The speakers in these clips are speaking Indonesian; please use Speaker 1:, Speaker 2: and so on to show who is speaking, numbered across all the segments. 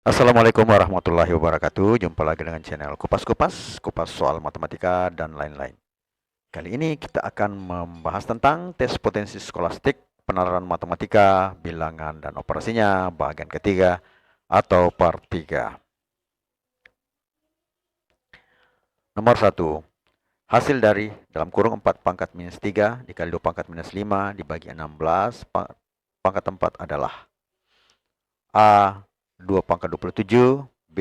Speaker 1: Assalamualaikum warahmatullahi wabarakatuh. Jumpa lagi dengan channel Kupas soal matematika dan lain-lain. Kali ini kita akan membahas tentang tes potensi skolastik, penalaran matematika, bilangan dan operasinya, bagian ketiga atau part 3. Nomor 1. Hasil dari dalam kurung 4 pangkat minus 3 dikali 2 pangkat minus 5 dibagi 16 pangkat 4 adalah A 2 pangkat 27, B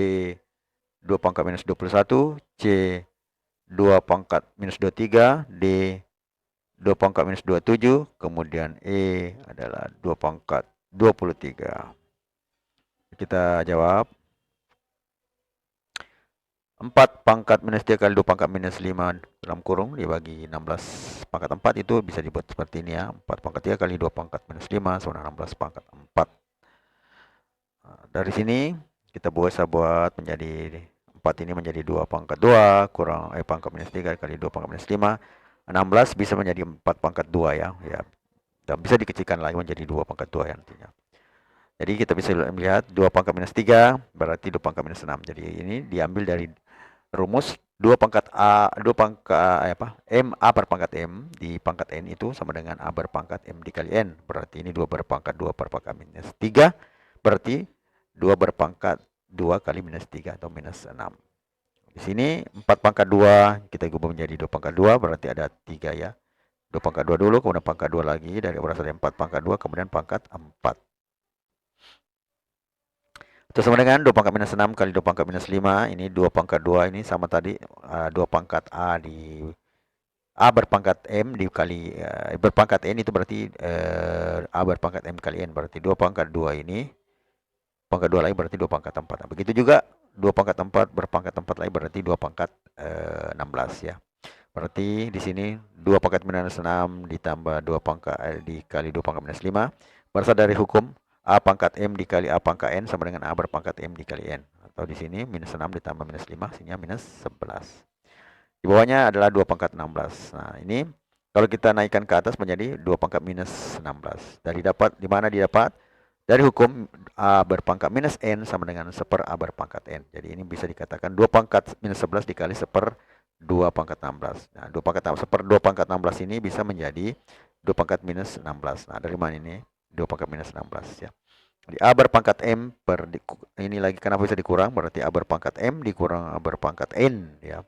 Speaker 1: 2 pangkat minus 21, C 2 pangkat minus 23, D 2 pangkat minus 27, kemudian E adalah 2 pangkat 23. Kita jawab. 4 pangkat minus 3 kali 2 pangkat minus 5 dalam kurung dibagi 16 pangkat 4 itu bisa dibuat seperti ini ya. 4 pangkat 3 kali 2 pangkat minus 5 sama 16 pangkat 4. Dari sini kita bisa buat menjadi 4 ini menjadi 2 pangkat 2 kurang pangkat minus 3 kali 2 pangkat minus 5. 16 bisa menjadi 4 pangkat 2 ya. Dan bisa dikecilkan lagi menjadi 2 pangkat 2 ya nantinya. Jadi kita bisa melihat 2 pangkat minus 3 berarti 2 pangkat minus 6. Jadi ini diambil dari rumus 2 pangkat A, 2 pangkat M A berpangkat M di pangkat N itu sama dengan A berpangkat M dikali N. Berarti ini 2 berpangkat 2 berpangkat minus 3. Berarti 2 berpangkat 2 kali minus 3 atau minus 6. Di sini 4 pangkat 2 kita ubah menjadi 2 pangkat 2 berarti ada 3 ya. 2 pangkat 2 dulu, kemudian pangkat 2 lagi, dari berasal dari 4 pangkat 2, kemudian pangkat 4. Itu sama dengan 2 pangkat minus 6 kali 2 pangkat minus 5, ini 2 pangkat 2 ini sama tadi 2 pangkat A di A berpangkat M dikali berpangkat N itu berarti A berpangkat M kali N, berarti 2 pangkat 2 ini, pangkat 2 lagi berarti 2 pangkat 4. Nah, begitu juga 2 pangkat 4 berpangkat 4 lagi berarti 2 pangkat 16 ya. Berarti di sini 2 pangkat minus 6 ditambah 2 pangkat dikali 2 pangkat minus 5 berasal dari hukum A pangkat M dikali A pangkat N sama dengan A berpangkat M dikali N. Atau di sini minus 6 ditambah minus 5 sehingga minus 11. Di bawahnya adalah 2 pangkat 16. Nah, ini kalau kita naikkan ke atas menjadi 2 pangkat minus 16. Dari dapat di mana didapat? Dari hukum A berpangkat minus N sama dengan 1/4 A berpangkat N. Jadi ini bisa dikatakan 2 pangkat minus 11 dikali 1/2 pangkat 16. Nah, 2 pangkat 1/2 pangkat 16 ini bisa menjadi 2 pangkat minus 16. Nah, dari mana ini? 2 pangkat minus 16 ya. Jadi A berpangkat M ini lagi kenapa bisa dikurang? Berarti A berpangkat M dikurang A berpangkat N ya.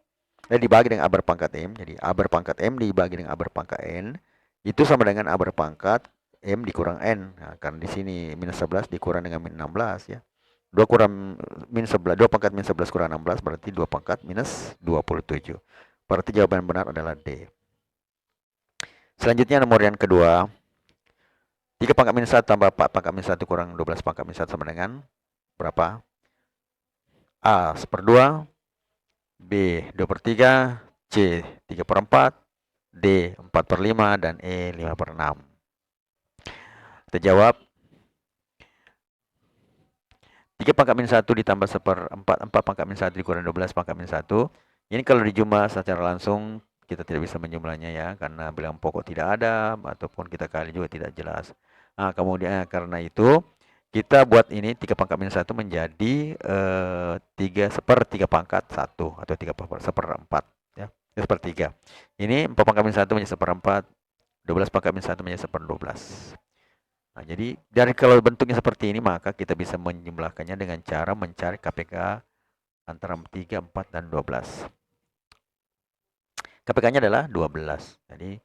Speaker 1: Dibagi dengan A berpangkat M. Jadi A berpangkat M dibagi dengan A berpangkat N itu sama dengan A berpangkat M dikurang N. Nah, karena di sini minus 11 dikurang dengan minus 16 ya. 2 kurang minus 11, 2 pangkat minus 11 kurang 16 berarti 2 pangkat minus 27. Berarti jawaban benar adalah D. Selanjutnya nomor yang kedua. 3 pangkat minus 1 tambah 4 pangkat minus 1 kurang 12 pangkat minus 1 sama dengan berapa? A 1/2, B 2/3, C 3/4, D 4/5, dan E 5/6. Kita jawab. 3 pangkat minus 1 ditambah 1/4, 4 pangkat minus 1 dikurang 12 pangkat minus 1. Ini kalau dijumlah secara langsung kita tidak bisa menjumlahnya ya, karena bilangan pokok tidak ada, ataupun kita kali juga tidak jelas. Nah, kemudian karena itu kita buat ini 3 pangkat minus 1 menjadi 3 pangkat 1 atau 3/4 ya. 1/3. Ini 4 pangkat minus 1 menjadi 1/4, 12 pangkat minus 1 menjadi 1/12. Nah, jadi dari kalau bentuknya seperti ini maka kita bisa menjumlahkannya dengan cara mencari KPK antara 3, 4, dan 12. KPK-nya adalah 12. Jadi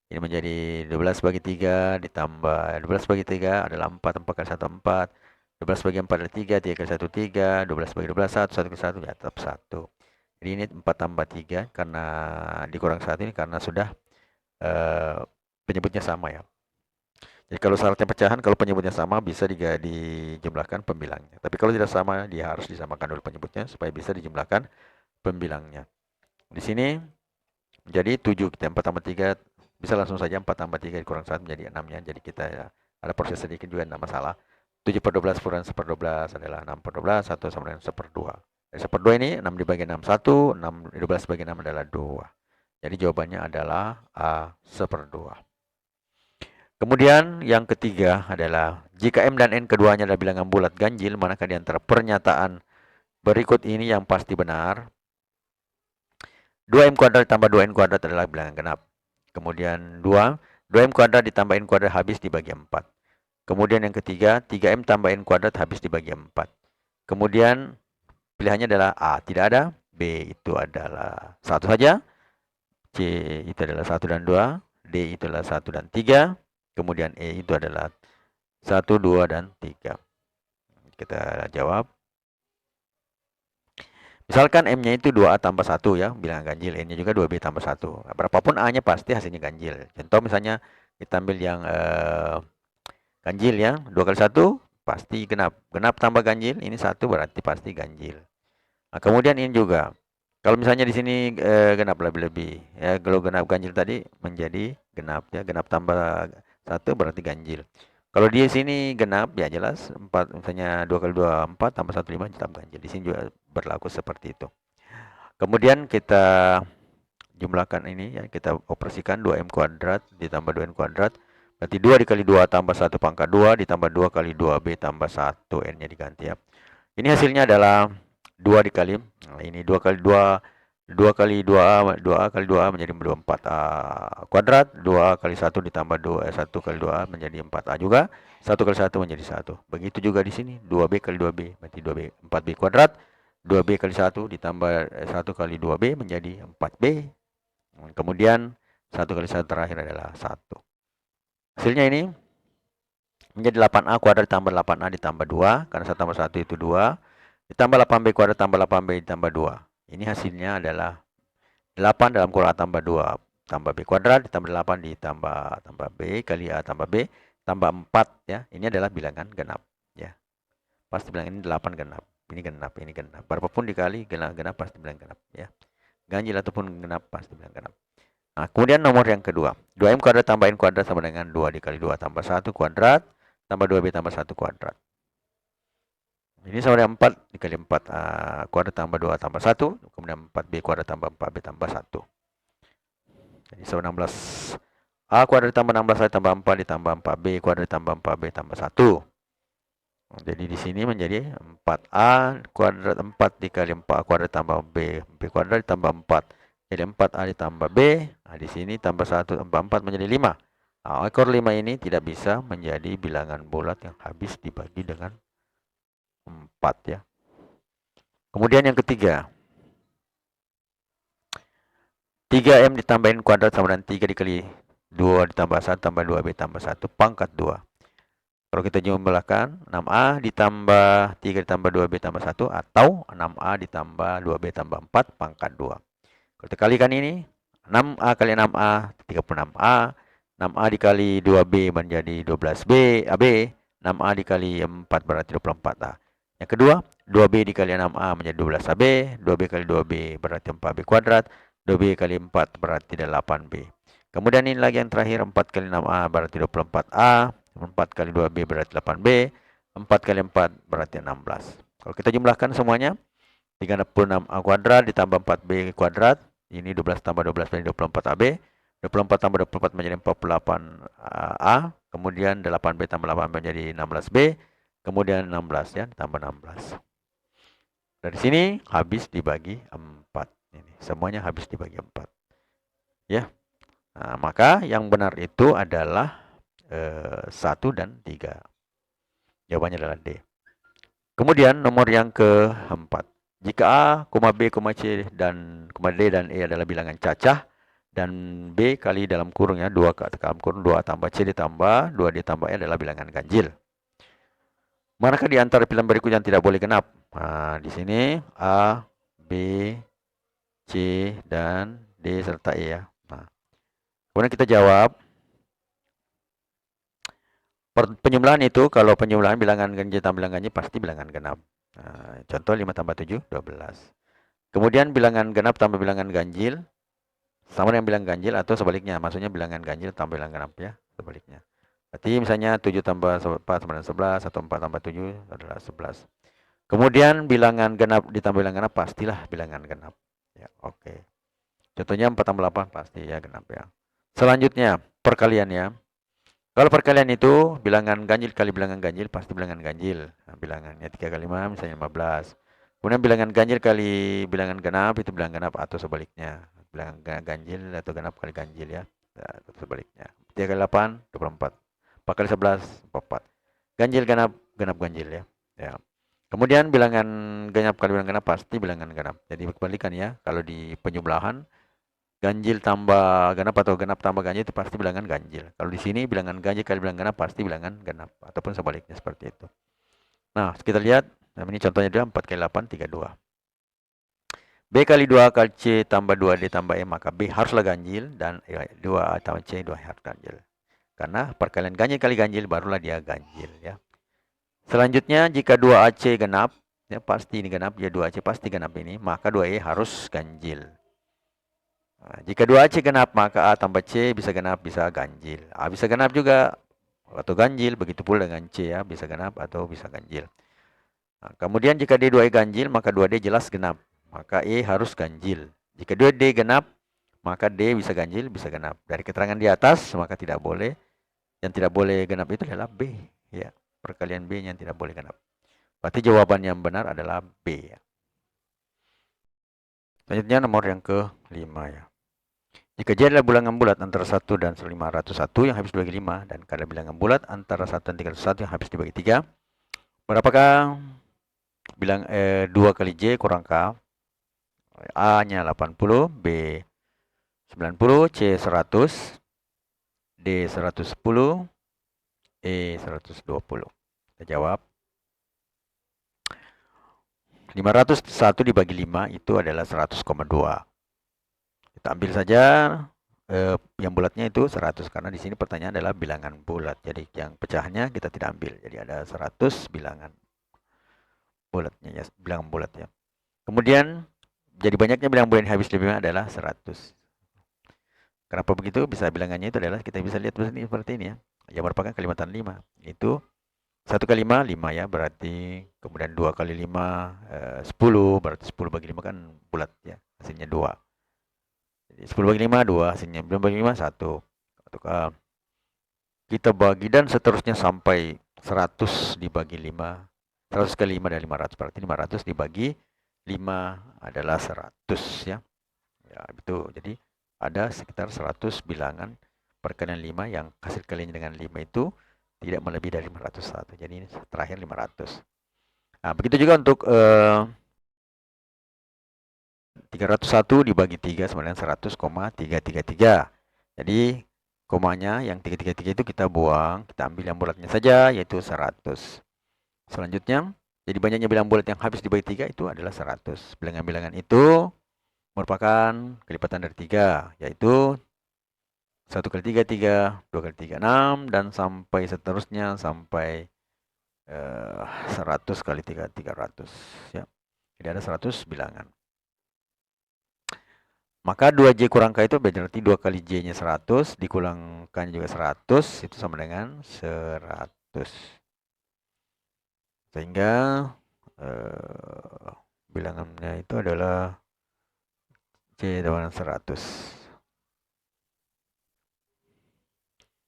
Speaker 1: ini menjadi 12 bagi 3 ditambah 12 bagi 3 adalah 4, 4 kali 1 4. 12 bagi 4 adalah 3, 3 kali 1 3, 12 bagi 12 1, 1 kali 1 ya tetap 1. Jadi ini 4 tambah 3 karena dikurang 1 ini karena sudah penyebutnya sama ya. Jadi kalau syaratnya pecahan, kalau penyebutnya sama bisa dijumlahkan pembilangnya. Tapi kalau tidak sama, dia harus disamakan dulu penyebutnya supaya bisa dijumlahkan pembilangnya. Di sini menjadi 7, kita 4 tambah 3, bisa langsung saja 4 tambah 3 dikurang 1 menjadi 6 ya. Jadi kita ada proses sedikit juga tidak masalah. 7/12 kurang 1/12 adalah 6/12, 1 sama dengan 1/2. Dari 1/2 ini 6 dibagi 6, 1, 12 bagi 6 adalah 2. Jadi jawabannya adalah A 1/2. Kemudian yang ketiga adalah jika M dan N keduanya adalah bilangan bulat ganjil, manakah di antara pernyataan berikut ini yang pasti benar? 2M kuadrat tambah 2N kuadrat adalah bilangan genap. Kemudian 2M kuadrat ditambah N kuadrat habis dibagi 4. Kemudian yang ketiga, 3M tambah N kuadrat habis dibagi 4. Kemudian pilihannya adalah A, tidak ada, B itu adalah 1 saja, C itu adalah 1 dan 2, D itu adalah 1 dan 3, kemudian E itu adalah 1, 2, dan 3. Kita jawab. Misalkan M-nya itu 2A tambah 1 ya, bilangan ganjil. N-nya juga 2B tambah 1. Berapapun A-nya pasti hasilnya ganjil. Contoh misalnya kita ambil yang ganjil ya. 2 kali 1 pasti genap. Genap tambah ganjil, ini 1 berarti pasti ganjil. Nah, kemudian ini juga. Kalau misalnya di sini genap lebih-lebih. Ya, kalau genap ganjil tadi menjadi genap ya. Genap tambah 1 berarti ganjil. Kalau di sini genap ya jelas 4, misalnya 2 kali 2 4 tambah 1 5 tambah ganjil. Di sini juga berlaku seperti itu. Kemudian kita jumlahkan ini ya, kita operasikan 2M kuadrat ditambah 2N kuadrat. Berarti 2 dikali 2 tambah 1 pangkat 2 ditambah 2 kali 2B tambah 1, N-nya diganti ya. Ini hasilnya adalah 2 dikali, nah ini 2 kali 2, 2 kali 2A, 2A kali 2A menjadi 4A kuadrat, 2A kali 1 ditambah 1 kali 2A menjadi 4A juga, 1 kali 1 menjadi 1. Begitu juga di sini, 2B kali 2B, berarti 2B, 4B kuadrat, 2B kali 1 ditambah 1 kali 2B menjadi 4B. Kemudian 1 kali 1 terakhir adalah 1. Hasilnya ini menjadi 8A kuadrat ditambah 8A ditambah 2, karena 1 tambah 1 itu 2, ditambah 8B kuadrat tambah 8B ditambah 2. Ini hasilnya adalah 8 dalam kurung A tambah 2 tambah B kuadrat ditambah 8 tambah B kali A tambah B tambah 4 ya. Ini adalah bilangan genap ya. Pasti bilangan ini 8 genap. Ini genap, ini genap. Berapapun dikali genap pasti bilangan genap ya. Ganjil ataupun genap pasti bilangan genap. Nah, kemudian nomor yang kedua, 2M kuadrat tambah N kuadrat sama dengan 2 dikali 2 tambah 1 kuadrat tambah 2B tambah 1 kuadrat. Ini sama dengan 4 dikali 4 kuadrat tambah 2 tambah 1, kemudian 4B kuadrat tambah 4B tambah 1. Jadi sama 16A kuadrat tambah 16A tambah 4 ditambah 4B kuadrat tambah 4B tambah 1. Jadi di sini menjadi 4A kuadrat 4 dikali 4A kuadrat tambah B kuadrat ditambah 4. Jadi 4A ditambah B, nah di sini tambah 1 tambah 4 menjadi 5. Nah, ekor 5 ini tidak bisa menjadi bilangan bulat yang habis dibagi dengan 4 ya. Kemudian yang ketiga, 3M ditambahin kuadrat sama dengan 3 dikali 2 ditambah 1 tambah 2B tambah 1 pangkat 2. Kalau kita jumlahkan 6A ditambah 3 ditambah 2B tambah 1 atau 6A ditambah 2B tambah 4 pangkat 2. Kalau kita kalikan ini 6A kali 6A 36A, 6A dikali 2B menjadi 12B, AB, 6A dikali 4 berarti 24A. Yang kedua, 2B dikali 6A menjadi 12AB, 2B kali 2B berarti 4B kuadrat, 2B kali 4 berarti 8B. Kemudian ini lagi yang terakhir, 4 kali 6A berarti 24A, 4 kali 2B berarti 8B, 4 kali 4 berarti 16. Kalau kita jumlahkan semuanya, 36A kuadrat ditambah 4B kuadrat, ini 12 tambah 12 menjadi 24AB, 24 tambah 24 menjadi 48A, kemudian 8B tambah 8 menjadi 16B, kemudian 16 ya, tambah 16. Dari sini habis dibagi 4. Ini semuanya habis dibagi 4. Ya. Nah, maka yang benar itu adalah 1 dan 3. Jawabannya adalah D. Kemudian nomor yang keempat. Jika A, B, C dan D dan E adalah bilangan cacah dan B kali dalam kurungnya 2 dalam kurung 2 tambah C ditambah 2 ditambah E adalah bilangan ganjil. Manakah di antara pilihan berikut yang tidak boleh genap? Nah, di sini A, B, C, dan D serta E ya. Nah, kemudian kita jawab. Penjumlahan itu, kalau penjumlahan bilangan ganjil tambah bilangan ganjil pasti bilangan genap. Nah, contoh 5 tambah 7, 12. Kemudian bilangan genap tambah bilangan ganjil sama dengan bilangan ganjil atau sebaliknya. Maksudnya bilangan ganjil tambah bilangan genap ya, sebaliknya. Berarti misalnya 7 tambah 4 sama dengan 11 atau 4 tambah 7 adalah 11. Kemudian bilangan genap ditambah bilangan genap pastilah bilangan genap. Ya, oke. Contohnya 4 tambah 8 pasti ya genap ya. Selanjutnya perkaliannya. Kalau perkalian itu bilangan ganjil kali bilangan ganjil pasti bilangan ganjil. Nah, bilangannya 3 kali 5 misalnya 15. Kemudian bilangan ganjil kali bilangan genap itu bilangan genap atau sebaliknya. Bilangan ganjil atau genap kali ganjil ya. Nah, atau sebaliknya. 3 kali 8 24. 4 kali 11 44. Ganjil genap genap ganjil ya. Ya. Kemudian bilangan genap kali bilangan genap pasti bilangan genap. Jadi kebalikan ya. Kalau di penjumlahan ganjil tambah genap atau genap tambah ganjil itu pasti bilangan ganjil. Kalau di sini bilangan ganjil kali bilangan genap pasti bilangan genap ataupun sebaliknya seperti itu. Nah, kita lihat. Nah, ini contohnya dia 4 kali 8 32. B kali 2 kali C tambah 2D tambah E maka B haruslah ganjil dan 2A tambah C 2 harus ganjil. Karena perkalian ganjil kali ganjil barulah dia ganjil ya. Selanjutnya jika 2AC genap ya pasti ini genap, ya 2AC pasti genap ini, maka 2E harus ganjil. Nah, jika 2AC genap, maka A tambah C bisa genap, bisa ganjil. A bisa genap juga atau ganjil, begitu pula dengan C ya, bisa genap atau bisa ganjil. Nah, kemudian jika D2E ganjil, maka 2D jelas genap. Maka E harus ganjil. Jika 2D genap, maka D bisa ganjil, bisa genap. Dari keterangan di atas, maka tidak boleh. Yang tidak boleh genap itu adalah B. Ya, perkalian B yang tidak boleh genap. Berarti jawaban yang benar adalah B. Ya. Selanjutnya nomor yang ke-5 ya. Jika J adalah bilangan bulat antara 1 dan 501 yang habis dibagi 5 dan kadar bilangan bulat antara 1 dan 301 yang habis dibagi 3, berapakah bilang 2 kali J kurang K? A-nya 80, B 90, C 100, D 110, E 120. Kita jawab. 501 dibagi 5 itu adalah 100,2. Kita ambil saja yang bulatnya itu 100 karena di sini pertanyaan adalah bilangan bulat. Jadi yang pecahnya kita tidak ambil. Jadi ada 100 bilangan bulatnya ya, bilangan bulat ya. Kemudian jadi banyaknya bilangan bulat yang habis di 5 adalah 100. Kenapa begitu? Bisa bilangannya itu adalah kita bisa lihat ini seperti ini ya. Yang merupakan Kalimantan 5. Itu 1 kali 5 5 ya, berarti kemudian 2 kali 5 10, berarti 10 bagi 5 kan bulat ya. Hasilnya 2. Jadi 10 bagi 5 2, hasilnya 9 bagi 5 1. Kita bagi dan seterusnya sampai 100 dibagi 5. 100 kali 5 adalah 500. Berarti 500 dibagi 5 adalah 100 ya. Ya, itu. Jadi ada sekitar 100 bilangan perkalian 5 yang hasil kaliannya dengan 5 itu tidak melebihi dari 501. Jadi ini terakhir 500. Nah, begitu juga untuk 301 dibagi 3 sama dengan 100,333. Jadi komanya yang 333 itu kita buang, kita ambil yang bulatnya saja yaitu 100. Selanjutnya, jadi banyaknya bilangan bulat yang habis dibagi 3 itu adalah 100. Bilangan-bilangan itu merupakan kelipatan dari 3, yaitu 1 kali 3 3, 2 kali 3 6 dan sampai seterusnya sampai 100 kali 3 300 ya. Jadi ada 100 bilangan. Maka 2J kurang K itu berarti 2 kali J-nya 100, dikurangkan juga 100, itu sama dengan 100. Sehingga bilangannya itu adalah J dengan 100.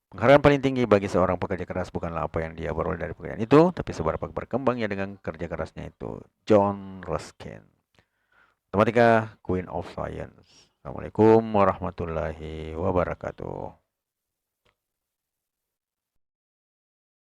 Speaker 1: Penghargaan paling tinggi bagi seorang pekerja keras bukanlah apa yang dia peroleh dari pekerjaan itu, tapi seberapa berkembangnya dengan kerja kerasnya itu. John Ruskin. Matematika, Queen of Science. Assalamualaikum warahmatullahi wabarakatuh.